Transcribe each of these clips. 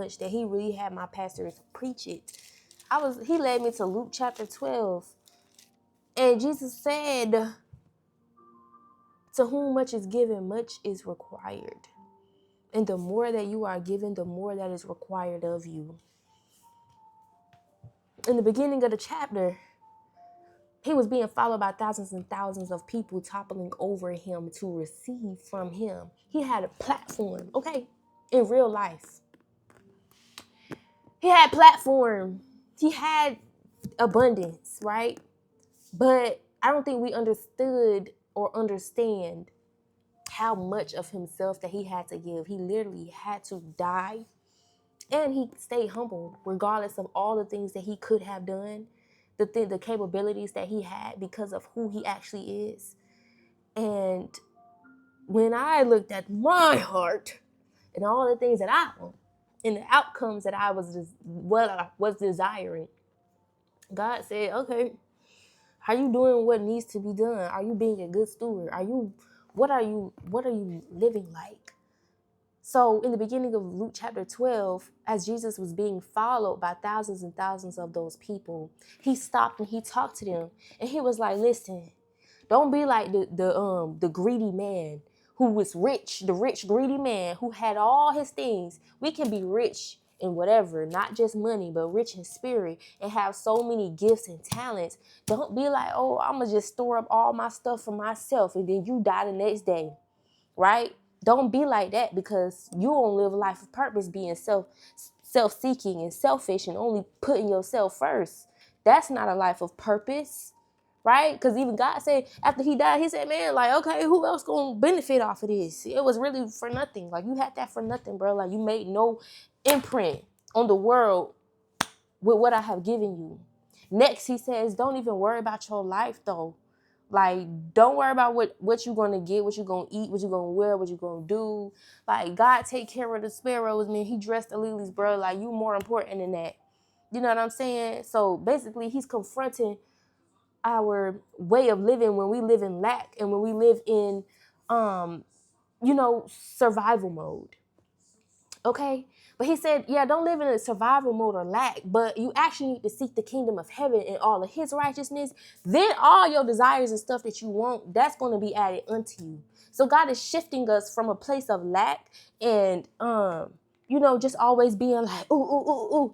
much that he really had my pastors preach it. He led me to Luke chapter 12. And Jesus said, to whom much is given, much is required. And the more that you are given, the more that is required of you. In the beginning of the chapter, he was being followed by thousands and thousands of people toppling over him to receive from him. He had a platform, okay, in real life. He had platform. He had abundance, right? But I don't think we understood or understand how much of himself that he had to give. He literally had to die. And he stayed humble regardless of all the things that he could have done, the capabilities that he had because of who he actually is. And when I looked at my heart and all the things that I want and the outcomes that what I was desiring, God said, okay, are you doing what needs to be done? Are you being a good steward? What are you living like? So in the beginning of Luke chapter 12, as Jesus was being followed by thousands and thousands of those people, he stopped and he talked to them. And he was like, listen, don't be like the greedy man who was rich, the rich, greedy man who had all his things. We can be rich in whatever, not just money, but rich in spirit and have so many gifts and talents. Don't be like, oh, I'm going to just store up all my stuff for myself and then you die the next day, right? Don't be like that, because you don't live a life of purpose being self-seeking and selfish and only putting yourself first. That's not a life of purpose, right? Because even God said after he died, he said, man, like, okay, who else gonna benefit off of this? It was really for nothing. Like, you had that for nothing, bro. Like, you made no imprint on the world with what I have given you. Next, he says, don't even worry about your life, though. Like, don't worry about what you're going to get, what you're going to eat, what you're going to wear, what you're going to do. Like, God take care of the sparrows, man. He dressed the lilies, bro. Like, you more important than that. You know what I'm saying? So, basically, he's confronting our way of living when we live in lack and when we live in, survival mode. Okay? But he said, yeah, don't live in a survival mode or lack, but you actually need to seek the kingdom of heaven and all of his righteousness. Then all your desires and stuff that you want, that's going to be added unto you. So God is shifting us from a place of lack and, just always being like, ooh,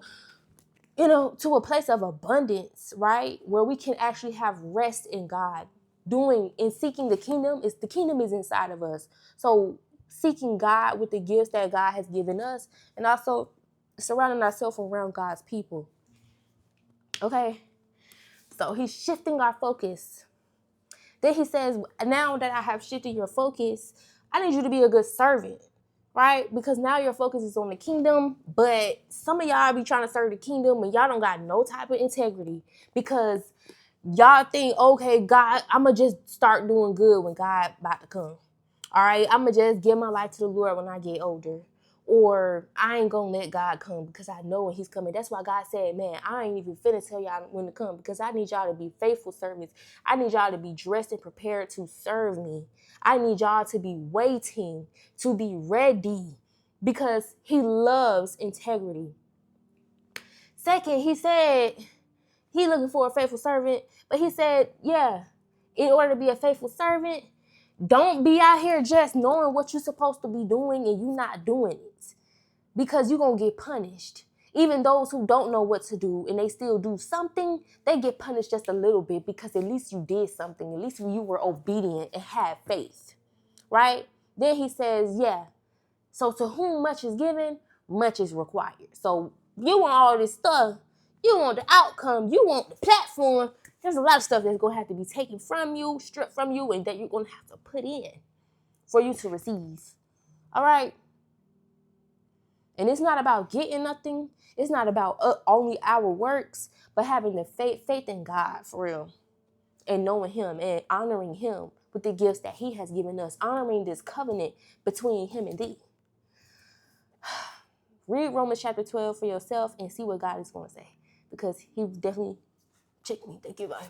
to a place of abundance, right? Where we can actually have rest in God. Doing and seeking the kingdom is inside of us. So seeking God with the gifts that God has given us, and also surrounding ourselves around God's people. Okay? So he's shifting our focus. Then he says, now that I have shifted your focus, I need you to be a good servant, right? Because now your focus is on the kingdom, but some of y'all be trying to serve the kingdom and y'all don't got no type of integrity because y'all think, okay, God, I'm going to just start doing good when God about to come. All right, I'm going to just give my life to the Lord when I get older. Or I ain't going to let God come because I know when he's coming. That's why God said, man, I ain't even finna tell y'all when to come because I need y'all to be faithful servants. I need y'all to be dressed and prepared to serve me. I need y'all to be waiting, to be ready because he loves integrity. Second, he said he looking for a faithful servant, but he said, yeah, in order to be a faithful servant, don't be out here just knowing what you're supposed to be doing and you not doing it because you're going to get punished. Even those who don't know what to do and they still do something, they get punished just a little bit because at least you did something. At least you were obedient and had faith, right? Then he says, yeah, so to whom much is given, much is required. So you want all this stuff. You want the outcome. You want the platform. There's a lot of stuff that's going to have to be taken from you, stripped from you, and that you're going to have to put in for you to receive. All right? And it's not about getting nothing. It's not about only our works, but having the faith in God for real and knowing him and honoring him with the gifts that he has given us, honoring this covenant between him and thee. Read Romans chapter 12 for yourself and see what God is going to say because he definitely checked me. Thank you. Bye.